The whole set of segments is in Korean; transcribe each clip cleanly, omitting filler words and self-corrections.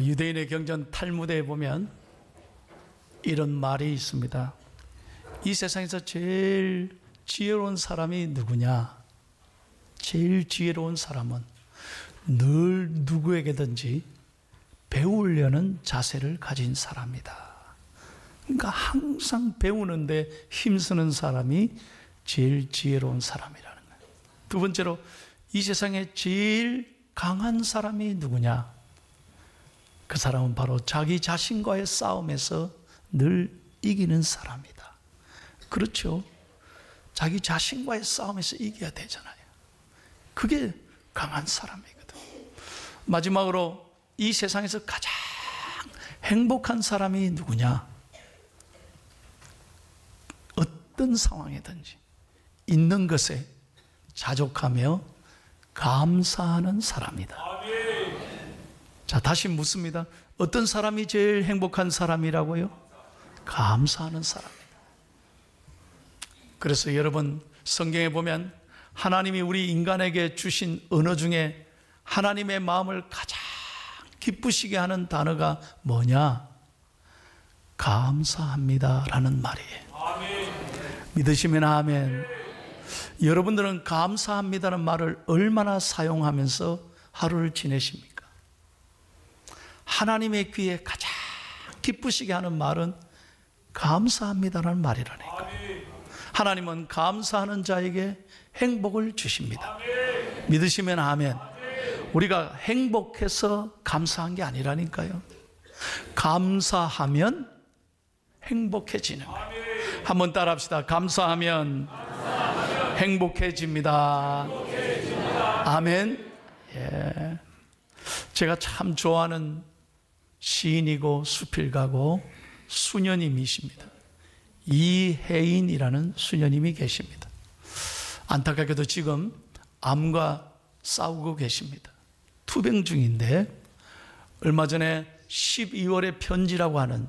유대인의 경전 탈무드에 보면 이런 말이 있습니다. 이 세상에서 제일 지혜로운 사람이 누구냐? 제일 지혜로운 사람은 늘 누구에게든지 배우려는 자세를 가진 사람이다. 그러니까 항상 배우는데 힘쓰는 사람이 제일 지혜로운 사람이라는 거예요. 두 번째로 이 세상에 제일 강한 사람이 누구냐? 그 사람은 바로 자기 자신과의 싸움에서 늘 이기는 사람이다. 그렇죠. 자기 자신과의 싸움에서 이겨야 되잖아요. 그게 강한 사람이거든. 마지막으로 이 세상에서 가장 행복한 사람이 누구냐? 어떤 상황이든지 있는 것에 자족하며 감사하는 사람이다. 자, 다시 묻습니다. 어떤 사람이 제일 행복한 사람이라고요? 감사하는 사람이다. 그래서 여러분, 성경에 보면 하나님이 우리 인간에게 주신 언어 중에 하나님의 마음을 가장 기쁘시게 하는 단어가 뭐냐? 감사합니다 라는 말이에요. 아멘. 믿으시면 아멘. 여러분들은 감사합니다라는 말을 얼마나 사용하면서 하루를 지내십니까? 하나님의 귀에 가장 기쁘시게 하는 말은 감사합니다라는 말이라니까. 하나님은 감사하는 자에게 행복을 주십니다. 믿으시면 아멘. 우리가 행복해서 감사한 게 아니라니까요. 감사하면 행복해지는 거예요. 한번 따라합시다. 감사하면 행복해집니다. 아멘. 예. 제가 참 좋아하는 시인이고 수필가고 수녀님이십니다. 이혜인이라는 수녀님이 계십니다. 안타깝게도 지금 암과 싸우고 계십니다. 투병 중인데 얼마 전에 12월의 편지라고 하는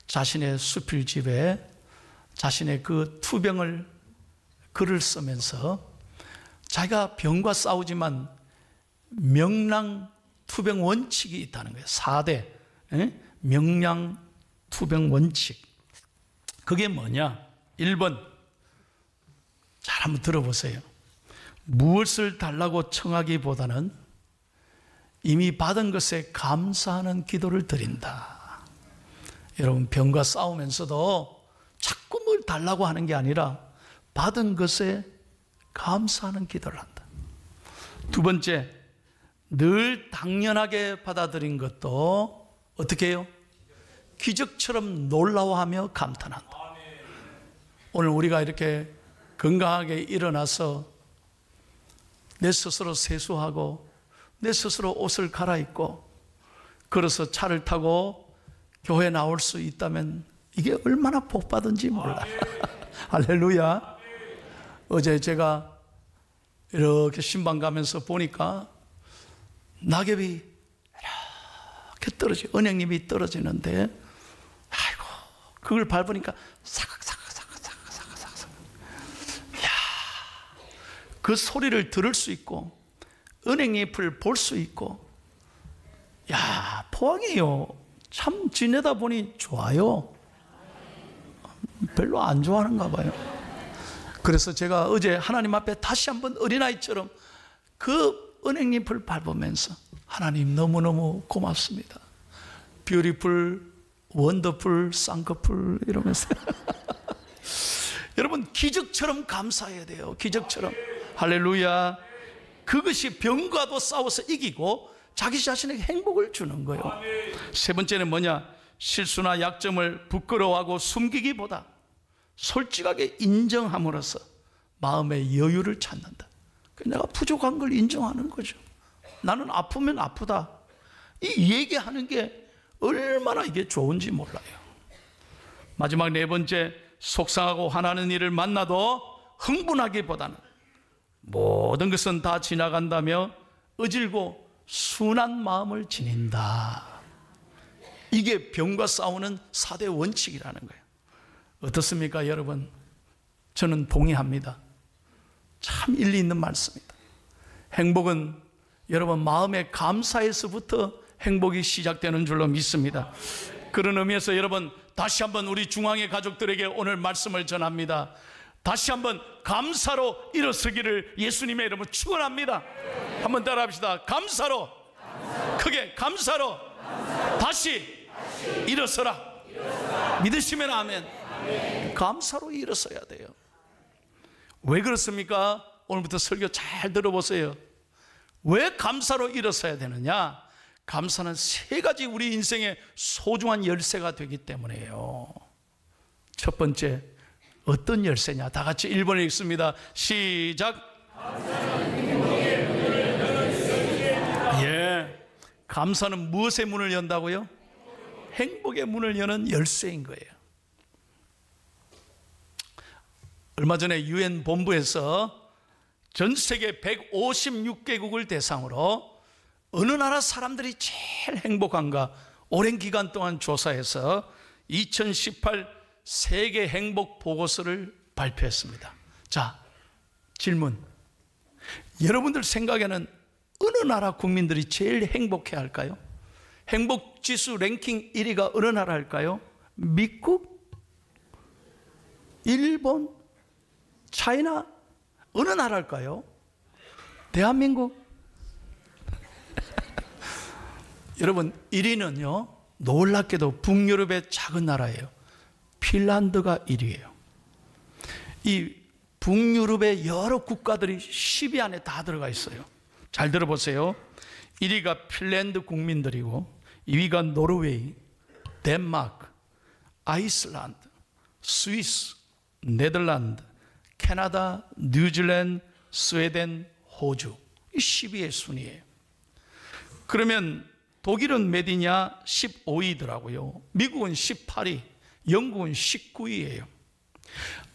자신의 수필집에 자신의 그 투병을 글을 쓰면서 자기가 병과 싸우지만 명랑 투병 원칙이 있다는 거예요. 4대 명랑 투병 원칙. 그게 뭐냐? 1번, 잘 한번 들어보세요. 무엇을 달라고 청하기보다는 이미 받은 것에 감사하는 기도를 드린다. 여러분, 병과 싸우면서도 자꾸 뭘 달라고 하는 게 아니라 받은 것에 감사하는 기도를 한다. 두 번째, 늘 당연하게 받아들인 것도 어떻게 해요? 기적처럼 놀라워하며 감탄한다. 오늘 우리가 이렇게 건강하게 일어나서 내 스스로 세수하고 내 스스로 옷을 갈아입고 걸어서 차를 타고 교회 나올 수 있다면 이게 얼마나 복받은지 몰라. 할렐루야. 어제 제가 이렇게 신방 가면서 보니까 낙엽이 이렇게 은행잎이 떨어지는데, 아이고, 그걸 밟으니까 사각사각사각사각사각. 이야, 그 소리를 들을 수 있고 은행잎을 볼 수 있고, 야, 포항이요, 참 지내다 보니 좋아요. 별로 안 좋아하는가 봐요. 그래서 제가 어제 하나님 앞에 다시 한번 어린아이처럼 그 은행잎을 밟으면서 하나님 너무너무 고맙습니다. 뷰티풀, 원더풀, 쌍꺼풀 이러면서 여러분, 기적처럼 감사해야 돼요. 기적처럼. 할렐루야. 그것이 병과도 싸워서 이기고 자기 자신에게 행복을 주는 거예요. 세 번째는 뭐냐? 실수나 약점을 부끄러워하고 숨기기보다 솔직하게 인정함으로써 마음의 여유를 찾는다. 내가 부족한 걸 인정하는 거죠. 나는 아프면 아프다. 이 얘기하는 게 얼마나 이게 좋은지 몰라요. 마지막 네 번째, 속상하고 화나는 일을 만나도 흥분하기보다는 모든 것은 다 지나간다며 어질고 순한 마음을 지닌다. 이게 병과 싸우는 4대 원칙이라는 거예요. 어떻습니까, 여러분? 저는 동의합니다. 참 일리 있는 말씀입니다. 행복은 여러분 마음의 감사에서부터 행복이 시작되는 줄로 믿습니다. 그런 의미에서 여러분, 다시 한번 우리 중앙의 가족들에게 오늘 말씀을 전합니다. 다시 한번 감사로 일어서기를 예수님의 이름으로 축원합니다. 한번 따라합시다. 감사로, 크게 감사로 다시 일어서라. 믿으시면 아멘. 감사로 일어서야 돼요. 왜 그렇습니까? 오늘부터 설교 잘 들어보세요. 왜 감사로 일어서야 되느냐? 감사는 세 가지 우리 인생의 소중한 열쇠가 되기 때문에요. 첫 번째, 어떤 열쇠냐? 다 같이 1번을 읽습니다. 시작. 예, 감사는 무엇의 문을 연다고요? 행복의 문을 여는 열쇠인 거예요. 얼마 전에 유엔 본부에서 전 세계 156개국을 대상으로 어느 나라 사람들이 제일 행복한가 오랜 기간 동안 조사해서 2018 세계 행복 보고서를 발표했습니다. 자, 질문. 여러분들 생각에는 어느 나라 국민들이 제일 행복해 할까요? 행복지수 랭킹 1위가 어느 나라일까요? 미국? 일본? 차이나? 어느 나라일까요? 대한민국? 여러분, 1위는요 놀랍게도 북유럽의 작은 나라예요. 핀란드가 1위예요. 이 북유럽의 여러 국가들이 10위 안에 다 들어가 있어요. 잘 들어보세요. 1위가 핀란드 국민들이고 2위가 노르웨이, 덴마크, 아이슬란드, 스위스, 네덜란드, 캐나다, 뉴질랜드, 스웨덴, 호주. 이 10위의 순위예요. 그러면 독일은 몇이냐? 15위더라고요. 미국은 18위, 영국은 19위예요.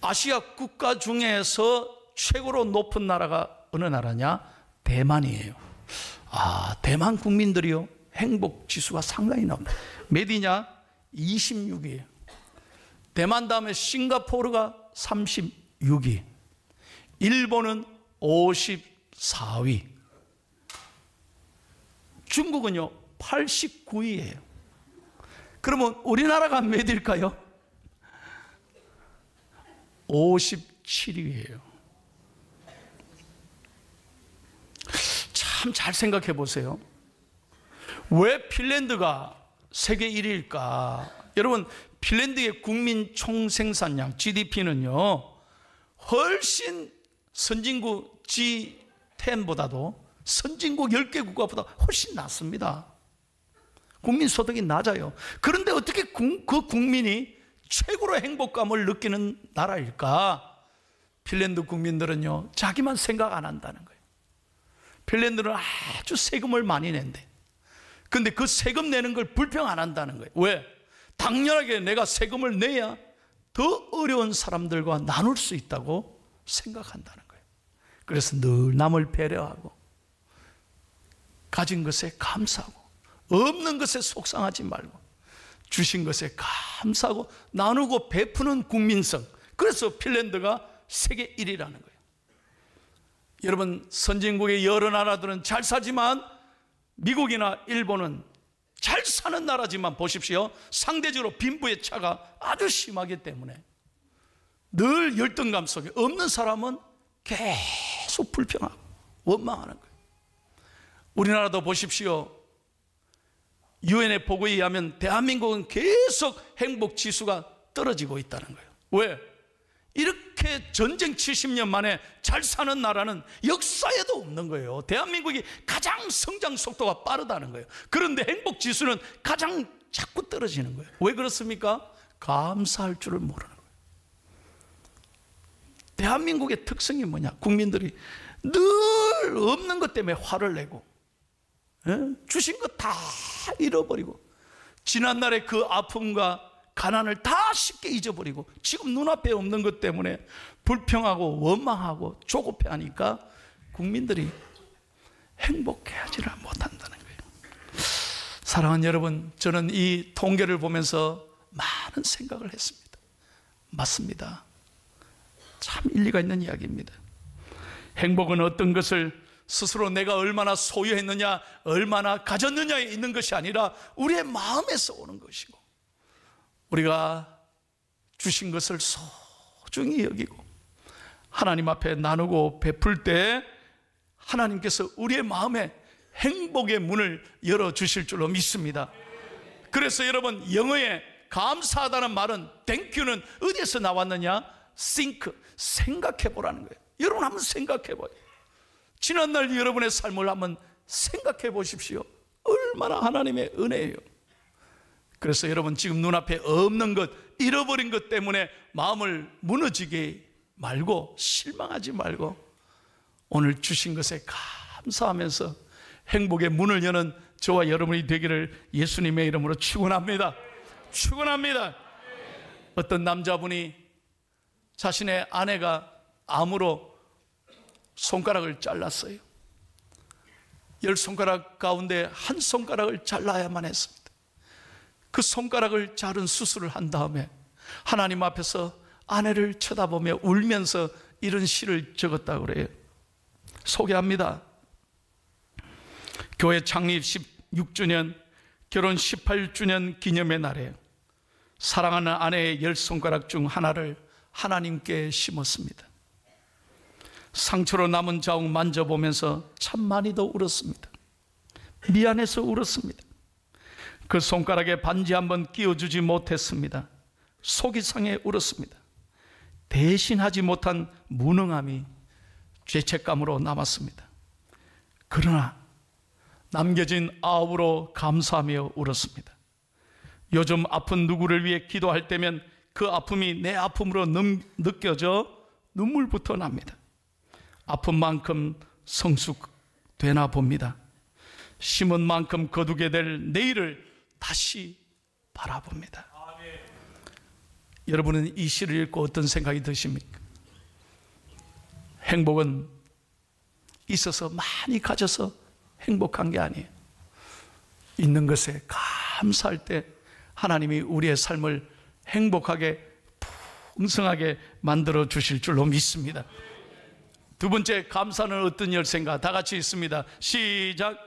아시아 국가 중에서 최고로 높은 나라가 어느 나라냐? 대만이에요. 아, 대만 국민들이요 행복 지수가 상당히 높아요. 몇이냐? 26위예요. 대만 다음에 싱가포르가 36위, 일본은 54위, 중국은요 89위예요. 그러면 우리나라가 몇일까요? 57위예요. 참 잘 생각해 보세요. 왜 핀란드가 세계 1위일까? 여러분, 핀란드의 국민 총생산량 GDP는요 훨씬 선진국 G10보다도 선진국 10개 국가보다 훨씬 낮습니다. 국민 소득이 낮아요. 그런데 어떻게 그 국민이 최고로 행복감을 느끼는 나라일까? 핀란드 국민들은요 자기만 생각 안 한다는 거예요. 핀란드는 아주 세금을 많이 낸대. 근데 그 세금 내는 걸 불평 안 한다는 거예요. 왜? 당연하게 내가 세금을 내야 더 어려운 사람들과 나눌 수 있다고 생각한다는 거예요. 그래서 늘 남을 배려하고 가진 것에 감사하고 없는 것에 속상하지 말고 주신 것에 감사하고 나누고 베푸는 국민성. 그래서 핀란드가 세계 1위라는 거예요. 여러분, 선진국의 여러 나라들은 잘 살지만 미국이나 일본은 잘 사는 나라지만 보십시오. 상대적으로 빈부의 차가 아주 심하기 때문에 늘 열등감 속에 없는 사람은 계속 불평하고 원망하는 거예요. 우리나라도 보십시오. 유엔의 보고에 의하면 대한민국은 계속 행복 지수가 떨어지고 있다는 거예요. 왜? 이렇게 전쟁 70년 만에 잘 사는 나라는 역사에도 없는 거예요. 대한민국이 가장 성장 속도가 빠르다는 거예요. 그런데 행복 지수는 가장 자꾸 떨어지는 거예요. 왜 그렇습니까? 감사할 줄을 모르는 거예요. 대한민국의 특성이 뭐냐? 국민들이 늘 없는 것 때문에 화를 내고 주신 거 다 잃어버리고 지난날의 그 아픔과 가난을 다 쉽게 잊어버리고 지금 눈앞에 없는 것 때문에 불평하고 원망하고 조급해하니까 국민들이 행복해하지를 못한다는 거예요. 사랑하는 여러분, 저는 이 통계를 보면서 많은 생각을 했습니다. 맞습니다. 참 일리가 있는 이야기입니다. 행복은 어떤 것을 스스로 내가 얼마나 소유했느냐, 얼마나 가졌느냐에 있는 것이 아니라 우리의 마음에서 오는 것이고, 우리가 주신 것을 소중히 여기고 하나님 앞에 나누고 베풀 때 하나님께서 우리의 마음에 행복의 문을 열어주실 줄로 믿습니다. 그래서 여러분, 영어에 감사하다는 말은 땡큐는 어디에서 나왔느냐? think, 생각해 보라는 거예요. 여러분 한번 생각해 봐요. 지난날 여러분의 삶을 한번 생각해 보십시오. 얼마나 하나님의 은혜예요. 그래서 여러분, 지금 눈앞에 없는 것, 잃어버린 것 때문에 마음을 무너지게 말고, 실망하지 말고 오늘 주신 것에 감사하면서 행복의 문을 여는 저와 여러분이 되기를 예수님의 이름으로 축원합니다. 축원합니다. 어떤 남자분이 자신의 아내가 암으로 손가락을 잘랐어요. 10손가락 가운데 한 손가락을 잘라야만 했습니다. 그 손가락을 자른 수술을 한 다음에 하나님 앞에서 아내를 쳐다보며 울면서 이런 시를 적었다고 그래요. 소개합니다. 교회 창립 16주년, 결혼 18주년 기념의 날에 사랑하는 아내의 10손가락 중 하나를 하나님께 심었습니다. 상처로 남은 자국 만져보면서 참 많이도 울었습니다. 미안해서 울었습니다. 그 손가락에 반지 한번 끼워주지 못했습니다. 속이 상해 울었습니다. 대신하지 못한 무능함이 죄책감으로 남았습니다. 그러나 남겨진 아우로 감사하며 울었습니다. 요즘 아픈 누구를 위해 기도할 때면 그 아픔이 내 아픔으로 느껴져 눈물부터 납니다. 아픈 만큼 성숙되나 봅니다. 심은 만큼 거두게 될 내일을 다시 바라봅니다. 아멘. 여러분은 이 시를 읽고 어떤 생각이 드십니까? 행복은 있어서 많이 가져서 행복한 게 아니에요. 있는 것에 감사할 때 하나님이 우리의 삶을 행복하게 풍성하게 만들어 주실 줄로 믿습니다. 두 번째, 감사는 어떤 열쇠인가? 다 같이 있습니다. 시작.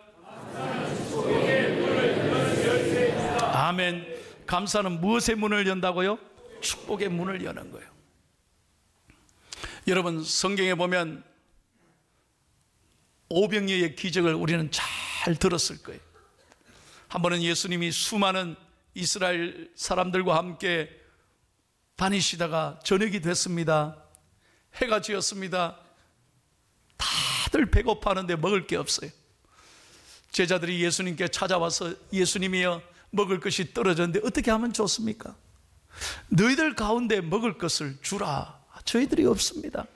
아멘. 감사는 무엇의 문을 연다고요? 축복의 문을 여는 거예요. 여러분, 성경에 보면 오병이어의 기적을 우리는 잘 들었을 거예요. 한 번은 예수님이 수많은 이스라엘 사람들과 함께 다니시다가 저녁이 됐습니다. 해가 지었습니다. 다들 배고파하는데 먹을 게 없어요. 제자들이 예수님께 찾아와서 예수님이여, 먹을 것이 떨어졌는데 어떻게 하면 좋습니까? 너희들 가운데 먹을 것을 주라. 저희들이 없습니다.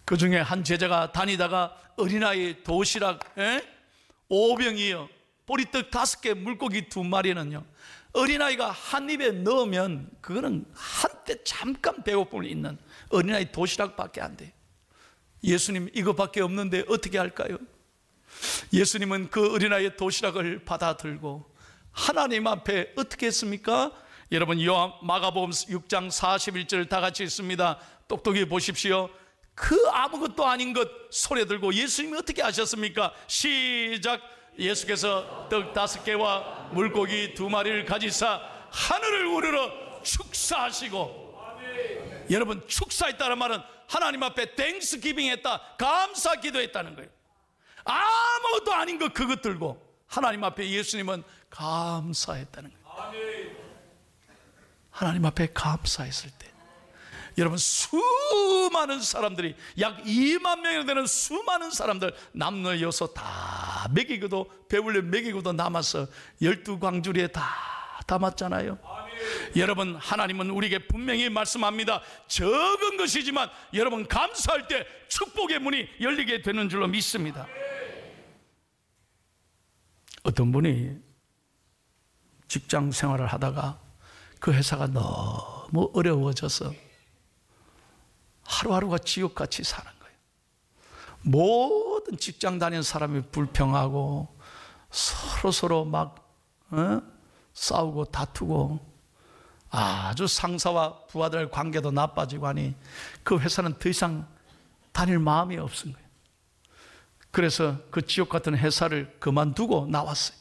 그 중에 한 제자가 다니다가 어린아이 도시락 5병이요, 보리떡 5개, 물고기 2마리는요 어린아이가 한 입에 넣으면 그거는 한때 잠깐 배고픔을 잊는 어린아이 도시락밖에 안 돼요. 예수님, 이거밖에 없는데 어떻게 할까요? 예수님은 그 어린아이의 도시락을 받아 들고 하나님 앞에 어떻게 했습니까? 여러분, 마가복음 6장 41절 다 같이 있습니다. 똑똑히 보십시오. 그 아무것도 아닌 것 손에 들고 예수님이 어떻게 하셨습니까? 시작. 예수께서 떡 5개와 물고기 2마리를 가지사 하늘을 우러러 축사하시고, 여러분, 축사했다는 말은 하나님 앞에 땡스기빙 했다, 감사 기도했다는 거예요. 아무것도 아닌 것 그것 들고 하나님 앞에 예수님은 감사했다는 거예요. 하나님 앞에 감사했을 때 여러분, 수많은 사람들이, 약 2만 명이 되는 수많은 사람들 남녀여소 다 먹이고도 배불려 먹이고도 남아서 12광주리에 다 담았잖아요. 여러분, 하나님은 우리에게 분명히 말씀합니다. 적은 것이지만 여러분, 감사할 때 축복의 문이 열리게 되는 줄로 믿습니다. 어떤 분이 직장 생활을 하다가 그 회사가 너무 어려워져서 하루하루가 지옥같이 사는 거예요. 모든 직장 다니는 사람이 불평하고 서로 막 싸우고 다투고 아주 상사와 부하들 관계도 나빠지고 하니 그 회사는 더 이상 다닐 마음이 없은 거예요. 그래서 그 지옥 같은 회사를 그만두고 나왔어요.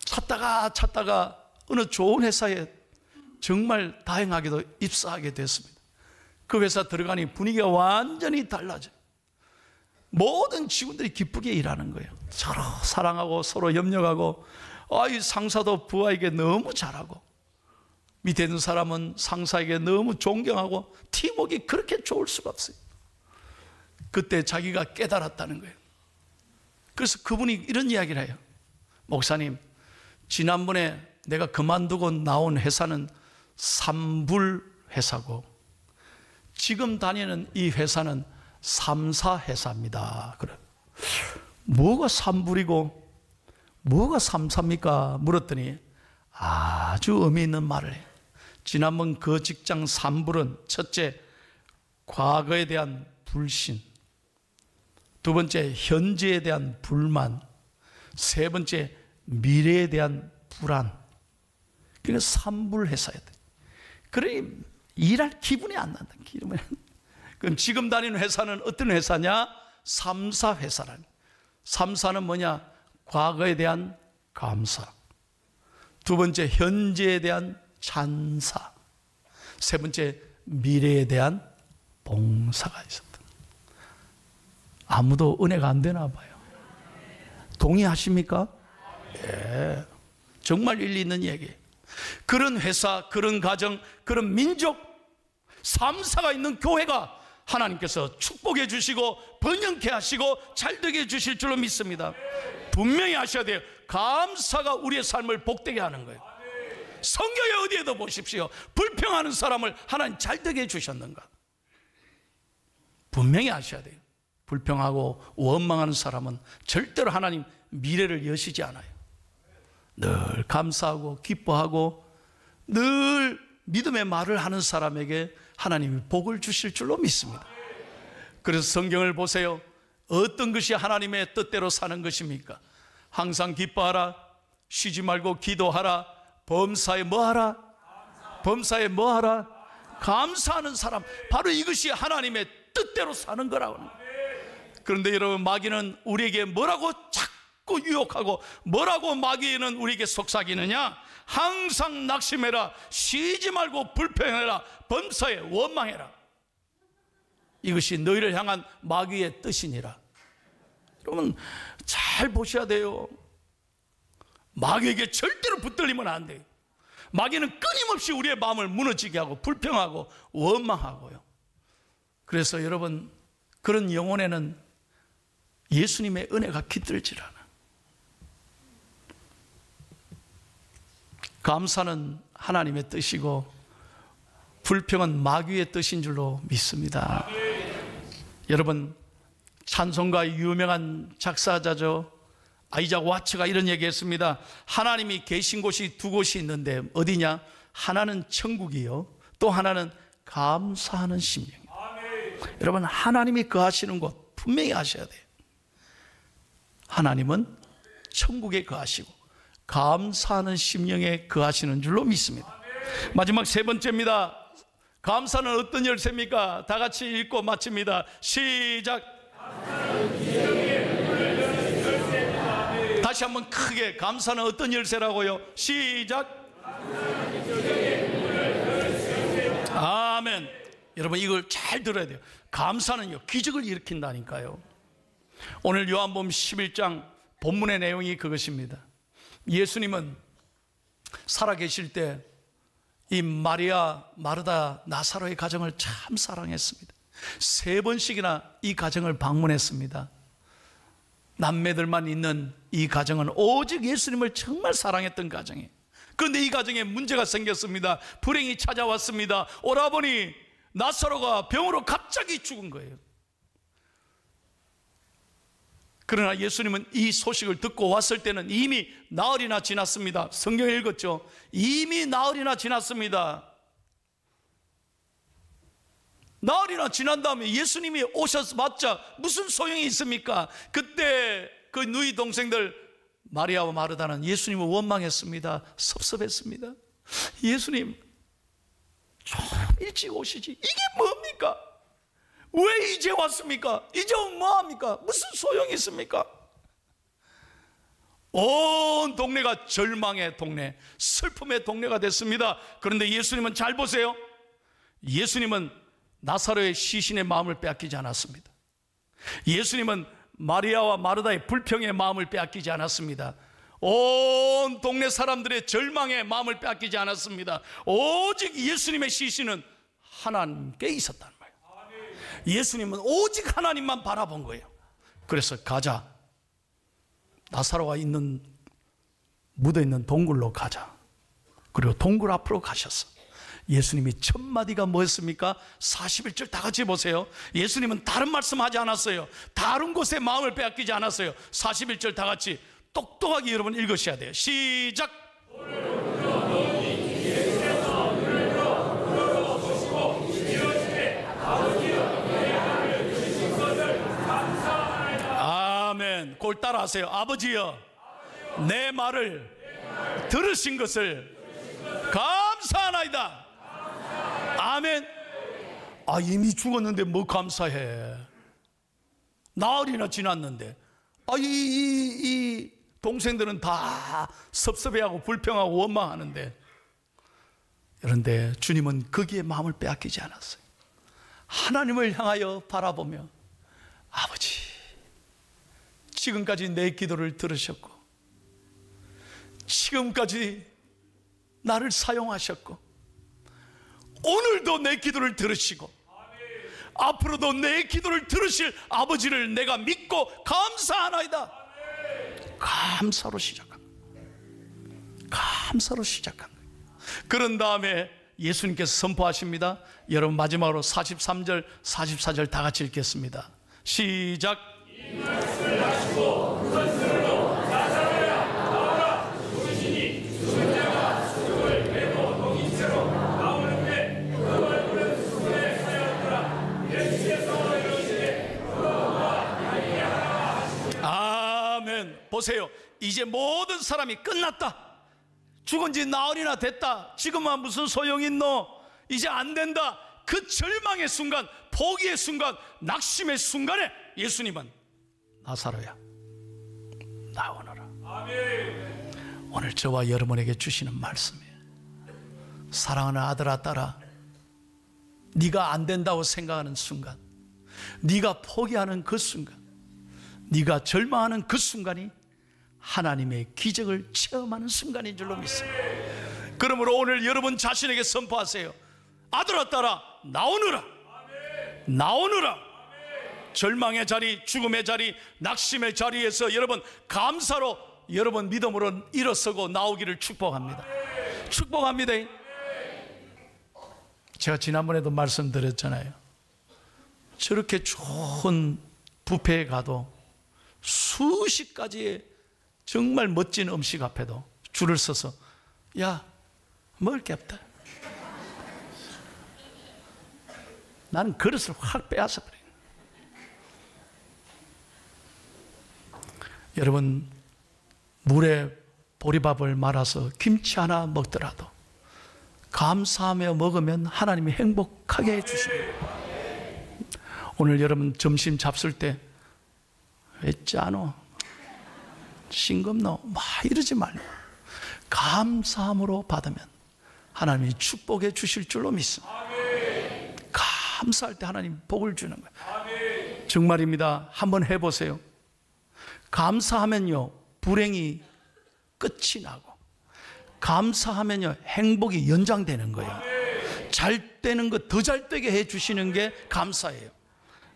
찾다가 어느 좋은 회사에 정말 다행하게도 입사하게 됐습니다. 그 회사 들어가니 분위기가 완전히 달라져요. 모든 직원들이 기쁘게 일하는 거예요. 서로 사랑하고 서로 협력하고, 이 상사도 부하에게 너무 잘하고, 밑에 있는 사람은 상사에게 너무 존경하고, 팀워크가 그렇게 좋을 수가 없어요. 그때 자기가 깨달았다는 거예요. 그래서 그분이 이런 이야기를 해요. 목사님, 지난번에 내가 그만두고 나온 회사는 삼불 회사고, 지금 다니는 이 회사는 삼사 회사입니다. 그래. 뭐가 삼불이고 뭐가 삼사입니까? 물었더니 아주 의미 있는 말을 해요. 지난번 그 직장 삼불은 첫째, 과거에 대한 불신, 두 번째, 현재에 대한 불만, 세 번째, 미래에 대한 불안. 그러니까 삼불 회사였대. 그래, 일할 기분이 안 난다. 그럼 지금 다니는 회사는 어떤 회사냐? 삼사 회사라는. 삼사는 뭐냐? 과거에 대한 감사, 두 번째 현재에 대한 찬사, 세 번째 미래에 대한 봉사가 있었다. 아무도 은혜가 안 되나 봐요. 동의하십니까? 예, 정말 일리 있는 얘기예요. 그런 회사, 그런 가정, 그런 민족, 삼사가 있는 교회가 하나님께서 축복해 주시고 번영케 하시고 잘되게 해주실 줄로 믿습니다. 분명히 아셔야 돼요. 감사가 우리의 삶을 복되게 하는 거예요. 성경에 어디에도 보십시오. 불평하는 사람을 하나님 잘되게 해주셨는가? 분명히 아셔야 돼요. 불평하고 원망하는 사람은 절대로 하나님 미래를 여시지 않아요. 늘 감사하고 기뻐하고 늘 믿음의 말을 하는 사람에게 하나님이 복을 주실 줄로 믿습니다. 그래서 성경을 보세요. 어떤 것이 하나님의 뜻대로 사는 것입니까? 항상 기뻐하라, 쉬지 말고 기도하라, 범사에 뭐하라? 범사에 뭐하라? 감사하는 사람, 바로 이것이 하나님의 뜻대로 사는 거라고. 그런데 여러분, 마귀는 우리에게 뭐라고 자꾸 유혹하고, 뭐라고 마귀는 우리에게 속삭이느냐? 항상 낙심해라, 쉬지 말고 불평해라, 범사에 원망해라. 이것이 너희를 향한 마귀의 뜻이니라. 여러분 잘 보셔야 돼요. 마귀에게 절대로 붙들리면 안 돼요. 마귀는 끊임없이 우리의 마음을 무너지게 하고 불평하고 원망하고요. 그래서 여러분, 그런 영혼에는 예수님의 은혜가 깃들질 않아. 감사는 하나님의 뜻이고 불평은 마귀의 뜻인 줄로 믿습니다. 여러분, 찬송가의 유명한 작사자죠, 아이작 와츠가 이런 얘기했습니다. 하나님이 계신 곳이 두 곳이 있는데 어디냐? 하나는 천국이요, 또 하나는 감사하는 심령이요. 여러분, 하나님이 거하시는 곳 분명히 아셔야 돼요. 하나님은 천국에 거하시고 감사하는 심령에 거하시는 줄로 믿습니다. 마지막 세 번째입니다. 감사는 어떤 열쇠입니까? 다 같이 읽고 마칩니다. 시작. 다시 한번 크게, 감사는 어떤 열쇠라고요? 시작. 아멘. 여러분, 이걸 잘 들어야 돼요. 감사는요, 기적을 일으킨다니까요. 오늘 요한복음 11장 본문의 내용이 그것입니다. 예수님은 살아계실 때 이 마리아, 마르다, 나사로의 가정을 참 사랑했습니다. 3번씩이나 이 가정을 방문했습니다. 남매들만 있는 이 가정은 오직 예수님을 정말 사랑했던 가정이에요. 그런데 이 가정에 문제가 생겼습니다. 불행이 찾아왔습니다. 오라버니 나사로가 병으로 갑자기 죽은 거예요. 그러나 예수님은 이 소식을 듣고 왔을 때는 이미 나흘이나 지났습니다. 성경에 읽었죠? 이미 나흘이나 지났습니다. 나흘이나 지난 다음에 예수님이 오셔봤자 무슨 소용이 있습니까? 그때 그 누이 동생들 마리아와 마르다는 예수님을 원망했습니다. 섭섭했습니다. 예수님 좀 일찍 오시지, 이게 뭡니까? 왜 이제 왔습니까? 이제 오면 뭐합니까? 무슨 소용이 있습니까? 온 동네가 절망의 동네, 슬픔의 동네가 됐습니다. 그런데 예수님은 잘 보세요. 예수님은 나사로의 시신의 마음을 빼앗기지 않았습니다. 예수님은 마리아와 마르다의 불평의 마음을 빼앗기지 않았습니다. 온 동네 사람들의 절망의 마음을 빼앗기지 않았습니다. 오직 예수님의 시신은 하나님께 있었단 말이에요. 예수님은 오직 하나님만 바라본 거예요. 그래서 가자, 나사로가 있는 묻어있는 동굴로 가자. 그리고 동굴 앞으로 가셨어. 예수님이 첫 마디가 뭐였습니까? 41절 다 같이 보세요. 예수님은 다른 말씀하지 않았어요. 다른 곳에 마음을 빼앗기지 않았어요. 41절 다 같이 똑똑하게 여러분 읽으셔야 돼요. 시작. 아멘. 그걸 따라하세요. 아버지여, 내 말을 들으신 것을 감사하나이다. 아멘. 아, 이미 죽었는데 뭐 감사해. 나흘이나 지났는데. 아, 이 동생들은 다 섭섭해하고 불평하고 원망하는데. 그런데 주님은 거기에 마음을 빼앗기지 않았어요. 하나님을 향하여 바라보며, 아버지, 지금까지 내 기도를 들으셨고, 지금까지 나를 사용하셨고, 오늘도 내 기도를 들으시고, 앞으로도 내 기도를 들으실 아버지를 내가 믿고 감사하나이다. 감사로 시작한 거예요. 감사로 시작한 거예요. 그런 다음에 예수님께서 선포하십니다. 여러분 마지막으로 43절 44절 다 같이 읽겠습니다. 시작. 이 말씀을 하시고 선수로 나사로야 나와라. 부르시니 죽은 자가 죽음을 내고 녹인 채로 나오는데 그 얼굴은 수분에 하였더라. 예수께서 이르시되 아멘. 보세요. 이제 모든 사람이 끝났다. 죽은 지 나흘이나 됐다. 지금은 무슨 소용이 있노? 이제 안 된다. 그 절망의 순간, 포기의 순간, 낙심의 순간에 예수님은 나사로야, 나오너라. 아멘. 오늘 저와 여러분에게 주시는 말씀이에요. 사랑하는 아들아, 딸아, 네가 안 된다고 생각하는 순간, 네가 포기하는 그 순간, 네가 절망하는 그 순간이 하나님의 기적을 체험하는 순간인 줄로 믿습니다. 그러므로 오늘 여러분 자신에게 선포하세요. 아들아, 딸아, 나오느라. 나오느라. 절망의 자리, 죽음의 자리, 낙심의 자리에서 여러분 감사로, 여러분 믿음으로 일어서고 나오기를 축복합니다. 축복합니다. 제가 지난번에도 말씀드렸잖아요. 저렇게 좋은 뷔페에 가도 수십 가지의 정말 멋진 음식 앞에도 줄을 서서, 야, 먹을 게 없다. 나는 그릇을 확 빼앗아 버려요. 여러분, 물에 보리밥을 말아서 김치 하나 먹더라도 감사하며 먹으면 하나님이 행복하게 해주십니다. 오늘 여러분 점심 잡술 때 왜 짜노? 싱겁노? 막 이러지 말고 감사함으로 받으면 하나님이 축복해 주실 줄로 믿습니다. 감사할 때 하나님 복을 주는 거예요. 정말입니다. 한번 해보세요. 감사하면요, 불행이 끝이 나고, 감사하면요, 행복이 연장되는 거예요. 잘 되는 것 더 잘 되게 해주시는 게 감사예요.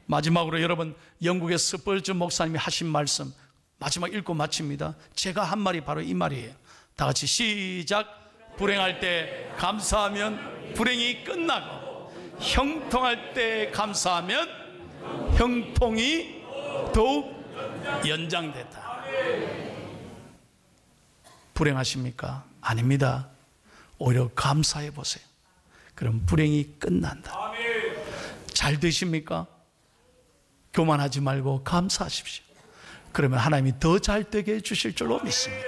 마지막으로 여러분, 영국의 스펄전 목사님이 하신 말씀 마지막 읽고 마칩니다. 제가 한 말이 바로 이 말이에요. 다 같이 시작. 불행할 때 감사하면 불행이 끝나고, 형통할 때 감사하면 형통이 더욱 연장됐다. 불행하십니까? 아닙니다. 오히려 감사해 보세요. 그럼 불행이 끝난다. 잘 되십니까? 교만하지 말고 감사하십시오. 그러면 하나님이 더 잘 되게 해주실 줄로 믿습니다.